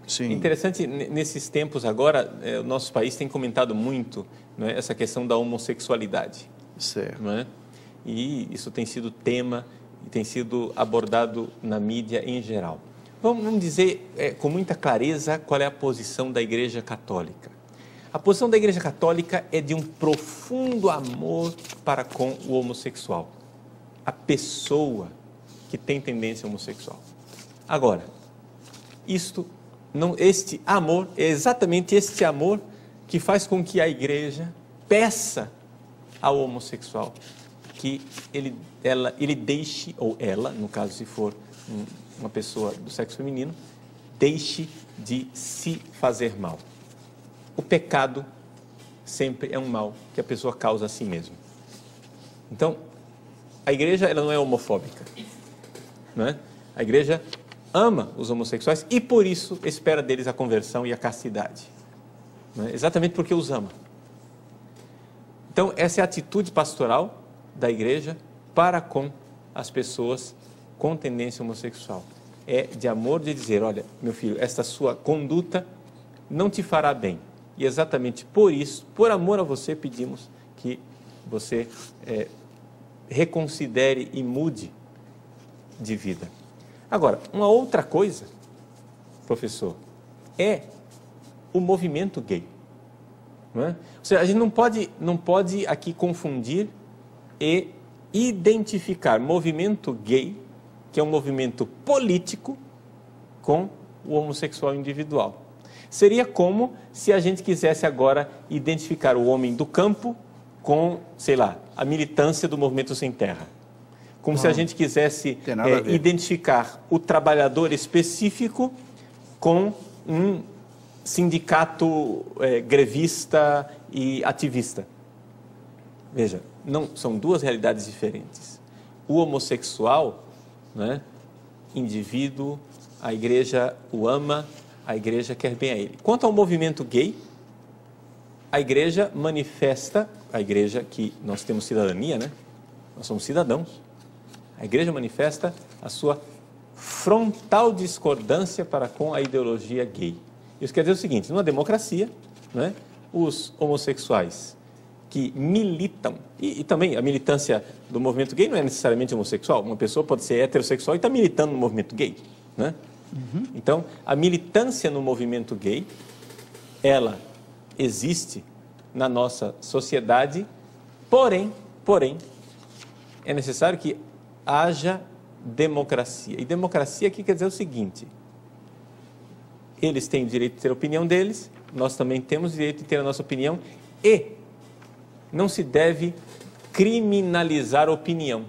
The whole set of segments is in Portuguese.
Sim. Interessante, nesses tempos agora, o nosso país tem comentado muito, não é, essa questão da homossexualidade. Certo. Não é? E isso tem sido tema e tem sido abordado na mídia em geral. Vamos dizer com muita clareza qual é a posição da Igreja Católica. A posição da Igreja Católica é de um profundo amor para com o homossexual, a pessoa que tem tendência homossexual. Agora, este amor, é exatamente este amor que faz com que a Igreja peça ao homossexual que ele deixe, ou ela, no caso se for uma pessoa do sexo feminino, deixe de se fazer mal. O pecado sempre é um mal que a pessoa causa a si mesma. Então, a Igreja ela não é homofóbica, não é? A Igreja ama os homossexuais e por isso espera deles a conversão e a castidade, não é? Exatamente porque os ama. Então, essa é a atitude pastoral da Igreja para com as pessoas com tendência homossexual. É de amor, de dizer, olha, meu filho, esta sua conduta não te fará bem. E exatamente por isso, por amor a você, pedimos que você reconsidere e mude de vida. Agora, uma outra coisa, professor, é o movimento gay. Não é? Ou seja, a gente não pode aqui confundir e identificar movimento gay, que é um movimento político, com o homossexual individual. Seria como se a gente quisesse agora identificar o homem do campo com, sei lá, a militância do movimento sem terra. Como se a gente quisesse identificar o trabalhador específico com um sindicato grevista e ativista. Veja, não são duas realidades diferentes. O homossexual, né, indivíduo, a Igreja o ama, a Igreja quer bem a ele. Quanto ao movimento gay, a Igreja manifesta, a Igreja que nós temos cidadania, né? Nós somos cidadãos. A Igreja manifesta a sua frontal discordância para com a ideologia gay. Isso quer dizer o seguinte, numa democracia, né, os homossexuais que militam, e também a militância do movimento gay não é necessariamente homossexual, uma pessoa pode ser heterossexual e está militando no movimento gay, né? Então, a militância no movimento gay, ela existe na nossa sociedade, porém, é necessário que haja democracia. E democracia aqui quer dizer o seguinte, eles têm o direito de ter a opinião deles, nós também temos o direito de ter a nossa opinião e não se deve criminalizar a opinião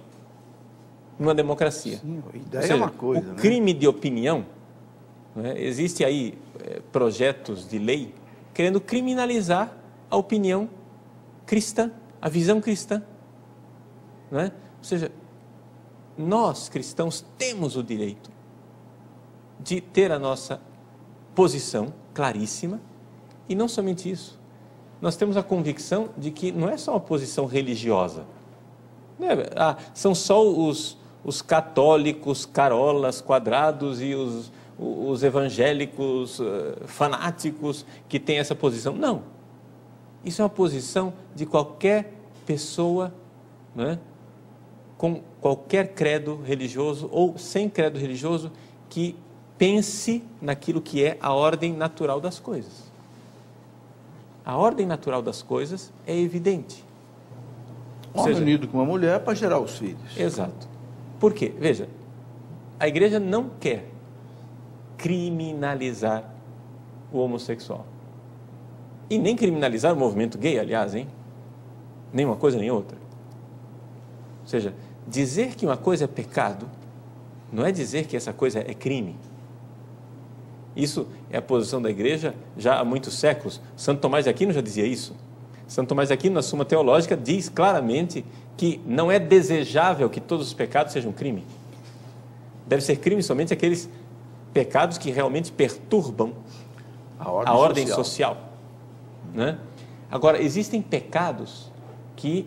numa democracia. Sim, a ideia é uma coisa, o crime de opinião, né, existe aí projetos de lei querendo criminalizar a opinião cristã, a visão cristã, não é? Ou seja, nós cristãos temos o direito de ter a nossa posição claríssima e não somente isso, nós temos a convicção de que não é só uma posição religiosa, não é, são só os católicos, carolas, quadrados e os evangélicos fanáticos que têm essa posição. Não. Isso é uma posição de qualquer pessoa, não é? Com qualquer credo religioso ou sem credo religioso que pense naquilo que é a ordem natural das coisas. A ordem natural das coisas é evidente. Homem unido com uma mulher para gerar os filhos. Exato. Por quê? Veja, a Igreja não quer criminalizar o homossexual. E nem criminalizar o movimento gay, aliás, hein? Nem uma coisa nem outra. Ou seja, dizer que uma coisa é pecado não é dizer que essa coisa é crime. Isso é a posição da Igreja já há muitos séculos. Santo Tomás de Aquino já dizia isso. Santo Tomás de Aquino, na Suma Teológica, diz claramente que não é desejável que todos os pecados sejam crime. Deve ser crime somente aqueles pecados que realmente perturbam a ordem social. Né? Agora, existem pecados que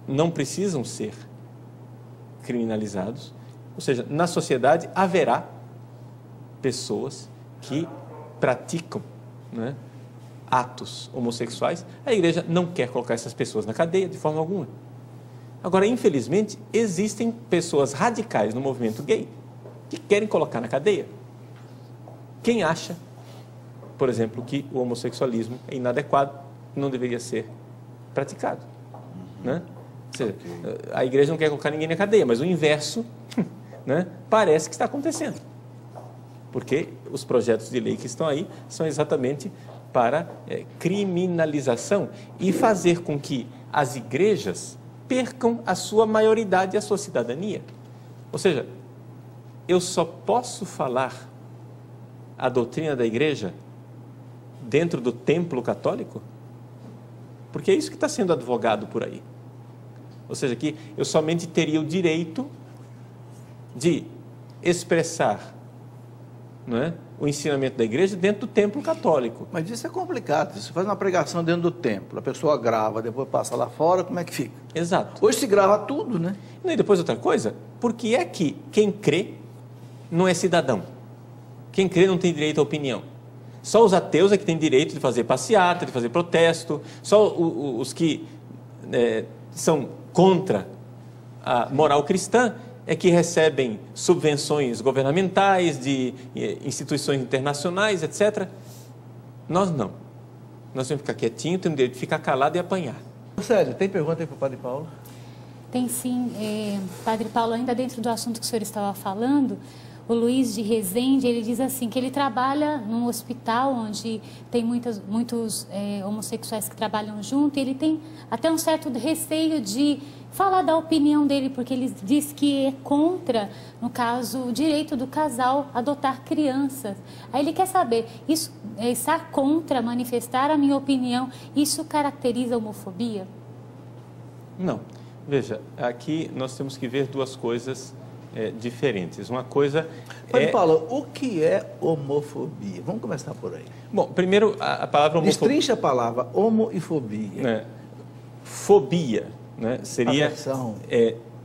não precisam ser criminalizados, ou seja, na sociedade haverá pessoas que praticam, né, atos homossexuais, a igreja não quer colocar essas pessoas na cadeia de forma alguma. Agora, infelizmente, existem pessoas radicais no movimento gay que querem colocar na cadeia. Quem acha, por exemplo, que o homossexualismo é inadequado, não deveria ser praticado, né? Ou seja, a igreja não quer colocar ninguém na cadeia, mas o inverso, né, parece que está acontecendo. Porque os projetos de lei que estão aí são exatamente para criminalização e fazer com que as igrejas percam a sua maioridade e a sua cidadania. Ou seja, eu só posso falar a doutrina da igreja dentro do templo católico? Porque é isso que está sendo advogado por aí. Ou seja, que eu somente teria o direito de expressar, não é, o ensinamento da igreja dentro do templo católico. Mas isso é complicado. Você faz uma pregação dentro do templo, a pessoa grava, depois passa lá fora, como é que fica? Exato. Hoje se grava tudo, né? E depois outra coisa, por que é que quem crê não é cidadão? Quem crê não tem direito à opinião. Só os ateus é que têm direito de fazer passeata, de fazer protesto, só os que são contra a moral cristã é que recebem subvenções governamentais, de instituições internacionais, etc. Nós não. Nós temos que ficar quietinhos, temos o direito de ficar calado e apanhar. Sério, tem pergunta aí para o Padre Paulo? Tem sim. Padre Paulo, ainda dentro do assunto que o senhor estava falando, o Luiz de Rezende, ele diz assim, que ele trabalha num hospital onde tem muitos homossexuais que trabalham junto, e ele tem até um certo receio de falar da opinião dele, porque ele diz que é contra, no caso, o direito do casal adotar crianças. Aí ele quer saber, isso, estar contra, manifestar a minha opinião, isso caracteriza a homofobia? Não. Veja, aqui nós temos que ver duas coisas diferentes. Uma coisa Padre Paulo, o que é homofobia? Vamos começar por aí. Bom, primeiro a palavra homofobia... Destrincha a palavra homo e fobia. Fobia, né, seria,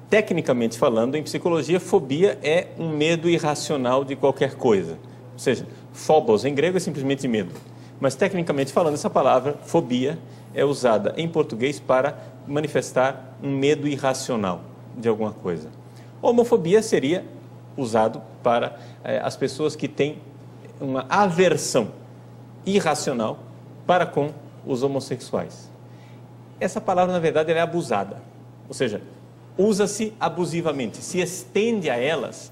tecnicamente falando, em psicologia, fobia é um medo irracional de qualquer coisa. Ou seja, phobos em grego é simplesmente medo. Mas, tecnicamente falando, essa palavra, fobia, é usada em português para manifestar um medo irracional de alguma coisa. Homofobia seria usado para as pessoas que têm uma aversão irracional para com os homossexuais. Essa palavra, na verdade, ela é abusada, ou seja, usa-se abusivamente, se estende a elas,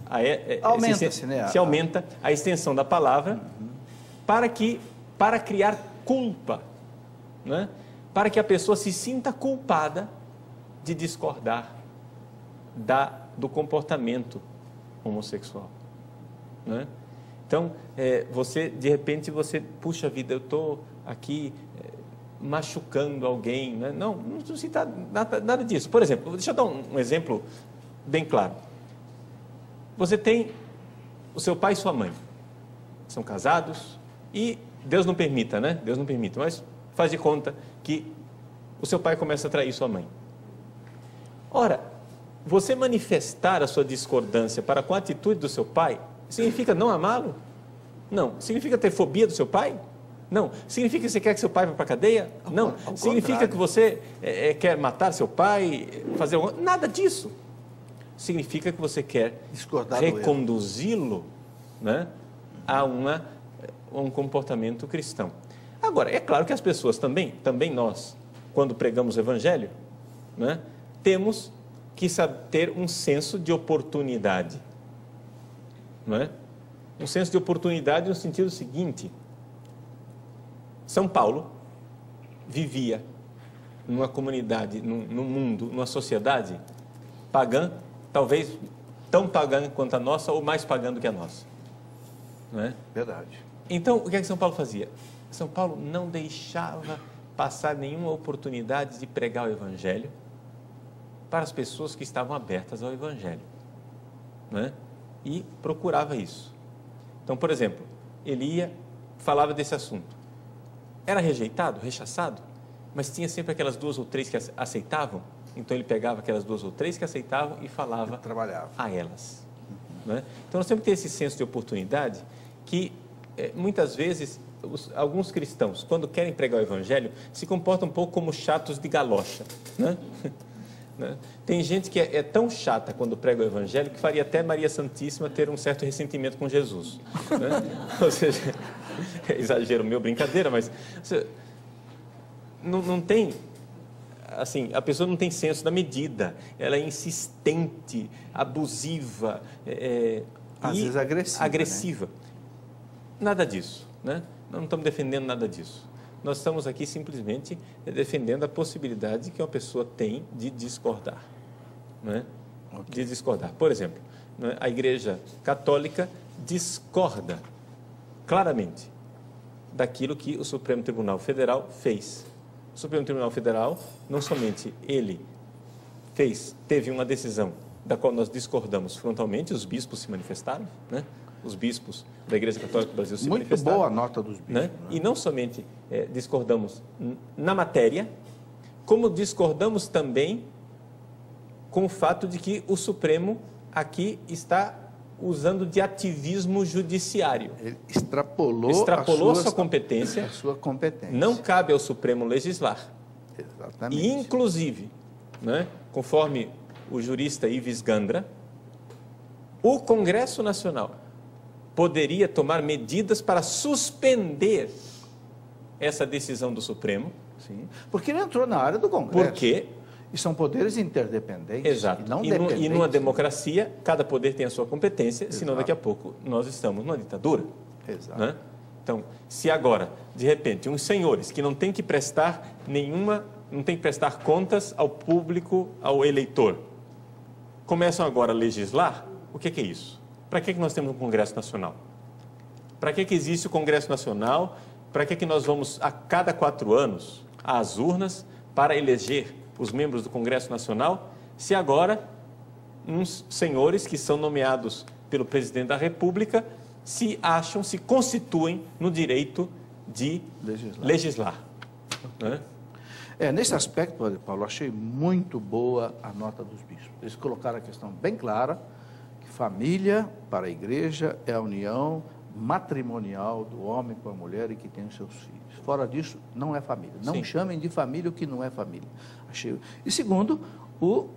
se aumenta a extensão da palavra para criar culpa, né? Para que a pessoa se sinta culpada de discordar do comportamento homossexual, né? Então, de repente, puxa vida, eu estou aqui machucando alguém, né? Não se trata nada disso. Por exemplo, deixa eu dar um exemplo bem claro. Você tem o seu pai e sua mãe, são casados e Deus não permita, né? Deus não permita, mas faz de conta que o seu pai começa a trair sua mãe. Ora, você manifestar a sua discordância para com a atitude do seu pai, significa não amá-lo? Não. Significa ter fobia do seu pai? Não. Significa que você quer que seu pai vá para a cadeia? Não. Significa que você quer matar seu pai? Nada disso. Significa que você quer reconduzi-lo, né, a um comportamento cristão. Agora, é claro que as pessoas também nós, quando pregamos o Evangelho, né, temos que ter um senso de oportunidade. Não é? Um senso de oportunidade no sentido seguinte: São Paulo vivia numa comunidade, num mundo, numa sociedade pagã, talvez tão pagã quanto a nossa ou mais pagã do que a nossa. Não é? Verdade. Então, o que é que São Paulo fazia? São Paulo não deixava passar nenhuma oportunidade de pregar o Evangelho para as pessoas que estavam abertas ao Evangelho, não é? E procurava isso. Então, por exemplo, ele falava desse assunto. Era rejeitado, rechaçado, mas tinha sempre aquelas 2 ou 3 que aceitavam. Então, ele pegava aquelas 2 ou 3 que aceitavam e falava a elas. Não é? Então, nós temos que ter esse senso de oportunidade que muitas vezes, alguns cristãos, quando querem pregar o Evangelho, se comportam um pouco como chatos de galocha, né? Né? Tem gente que é tão chata quando prega o Evangelho que faria até Maria Santíssima ter um certo ressentimento com Jesus, né? Ou seja, é exagero meu, brincadeira, mas não tem, assim, a pessoa não tem senso da medida, ela é insistente, abusiva, às vezes agressiva. Né? Nada disso, né? Nós não estamos defendendo nada disso. Nós estamos aqui simplesmente defendendo a possibilidade que uma pessoa tem de discordar, né? De discordar. Por exemplo, né, a Igreja Católica discorda claramente daquilo que o Supremo Tribunal Federal fez. O Supremo Tribunal Federal, não somente ele teve uma decisão da qual nós discordamos frontalmente, os bispos se manifestaram, né? Os bispos da Igreja Católica do Brasil se manifestaram. Muito boa a nota dos bispos. Né? E não somente discordamos na matéria, como discordamos também com o fato de que o Supremo aqui está usando de ativismo judiciário. Ele extrapolou a sua competência. A sua competência. Não cabe ao Supremo legislar. Exatamente. E, inclusive, né, conforme o jurista Ives Gandra, o Congresso Nacional poderia tomar medidas para suspender essa decisão do Supremo. Sim, porque ele entrou na área do Congresso. Porque... E são poderes interdependentes. Exato. E não dependentes. E numa democracia, cada poder tem a sua competência, senão daqui a pouco nós estamos numa ditadura. Exato. Né? Então, se agora, de repente, uns senhores que não têm que prestar contas ao público, ao eleitor, começam agora a legislar, o que é isso? Para que nós temos um Congresso Nacional? Para que existe o Congresso Nacional? Para que nós vamos, a cada 4 anos, às urnas para eleger os membros do Congresso Nacional, se agora uns senhores que são nomeados pelo presidente da República se constituem no direito de legislar. Né? Nesse aspecto, Padre Paulo, achei muito boa a nota dos bispos. Eles colocaram a questão bem clara, que família para a igreja é a união matrimonial do homem com a mulher e que tem os seus filhos. Fora disso, não é família. Não chamem de família o que não é família. E segundo, o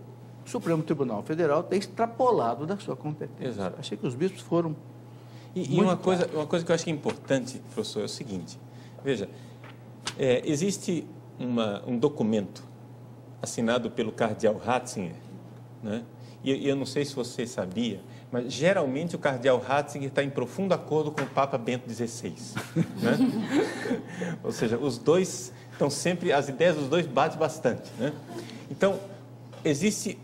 Supremo Tribunal Federal tem extrapolado da sua competência. Exato. Achei que os bispos foram... E uma coisa que eu acho que é importante, professor, é o seguinte. Veja, existe um documento assinado pelo cardeal Ratzinger, né? E eu não sei se você sabia, mas geralmente o cardeal Ratzinger está em profundo acordo com o Papa Bento XVI. Né? Ou seja, os dois estão sempre, as ideias dos dois batem bastante. Né? Então, existe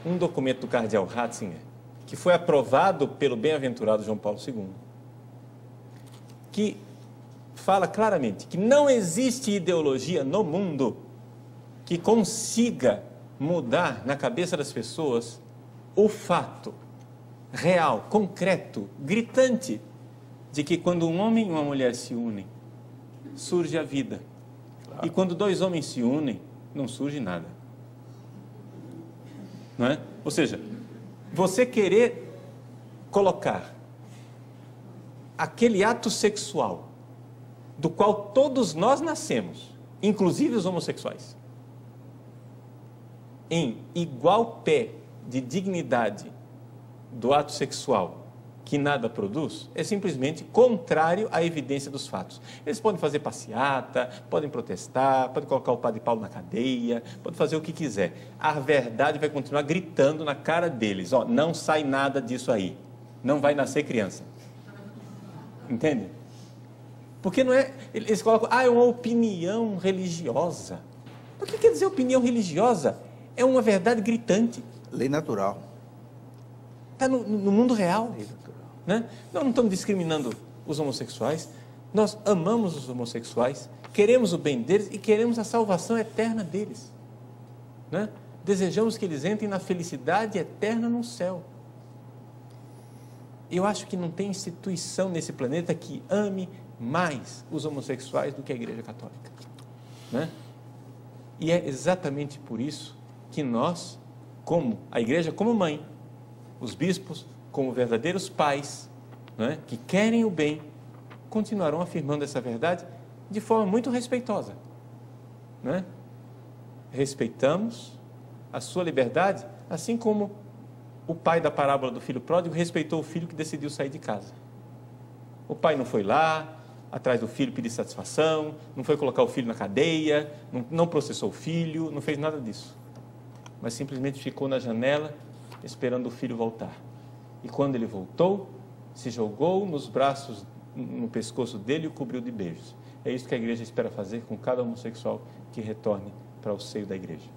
um documento do cardeal Ratzinger que foi aprovado pelo bem-aventurado João Paulo II, que fala claramente que não existe ideologia no mundo que consiga mudar na cabeça das pessoas o fato real, concreto, gritante, de que quando um homem e uma mulher se unem, surge a vida. Claro. E quando 2 homens se unem, não surge nada. Não é? Ou seja, você querer colocar aquele ato sexual do qual todos nós nascemos, inclusive os homossexuais, em igual pé de dignidade do ato sexual que nada produz, é simplesmente contrário à evidência dos fatos. Eles podem fazer passeata, podem protestar, podem colocar o Padre Paulo na cadeia, podem fazer o que quiser. A verdade vai continuar gritando na cara deles, ó, não sai nada disso aí, não vai nascer criança. Entende? Porque não é, eles colocam, é uma opinião religiosa. O que quer dizer opinião religiosa? É uma verdade gritante. Lei natural. Está no mundo real. Lei natural. Né? Nós não estamos discriminando os homossexuais, nós amamos os homossexuais, queremos o bem deles e queremos a salvação eterna deles. Né? Desejamos que eles entrem na felicidade eterna no céu. Eu acho que não tem instituição nesse planeta que ame mais os homossexuais do que a Igreja Católica. Né? E é exatamente por isso que nós, como a Igreja como mãe, os bispos como verdadeiros pais, né, que querem o bem, continuarão afirmando essa verdade de forma muito respeitosa, né? Respeitamos a sua liberdade, assim como o pai da parábola do filho pródigo respeitou o filho que decidiu sair de casa. O pai não foi lá atrás do filho pedir satisfação, não foi colocar o filho na cadeia, não processou o filho, não fez nada disso. Mas simplesmente ficou na janela esperando o filho voltar. E quando ele voltou, se jogou nos braços, no pescoço dele e o cobriu de beijos. É isso que a igreja espera fazer com cada homossexual que retorne para o seio da igreja.